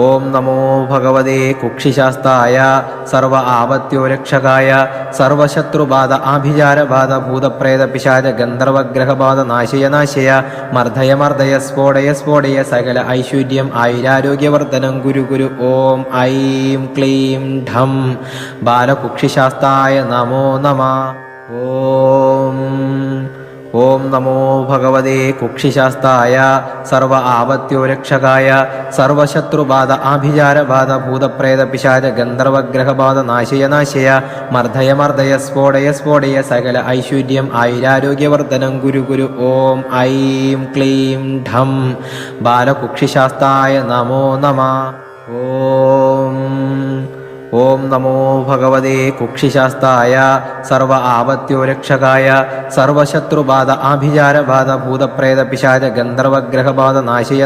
ഓം നമോ ഭഗവതേ കുക്ഷിശാസ്തായ സർവ ആപത്യോരക്ഷകായ സർവശത്രുബാധ ആഭിചാരബാധ ഭൂതപ്രേത പിശാച ഗന്ധർവഗ്രഹബാധ നാശയ നാശയ മർദ്ദയ മർദ്ദയ സ്ഫോടയ സ്ഫോടയ സകല ഐശ്വര്യം ആയുരാരോഗ്യവർദ്ധനം ഗുരു ഗുരു. ഓം ഐം ക്ലീം ഠം ബാലകുക്ഷിശാസ്തായ നമോ നമഃ. ഓം നമോ ഭഗവതേ കുക്ഷിശാസ്തായ സർവ ആപത്യോരക്ഷകായ സർവശത്രുബാധ ആഭിചാരബാധ ഭൂതപ്രേത പിശാച ഗന്ധർവഗ്രഹബാധ നാശയ നാശയ മർദ്ദയ മർദ്ദയ സ്ഫോടയ സ്ഫോടയ സകല ഐശ്വര്യം ആയുരാരോഗ്യവർദ്ധനം ഗുരു ഗുരു. ഓം ഐം ക്ലീം ഠം ബാലകുക്ഷിശാസ്തായ നമോ നമഃ. ഓം നമോ ഭഗവതേ കുക്ഷിശാസ്തായ സർവ ആപത്യോരക്ഷകായ സർവശത്രുബാധ ആഭിചാരബാധ ഭൂതപ്രേത പിശാച ഗന്ധർവഗ്രഹബാധ നാശയ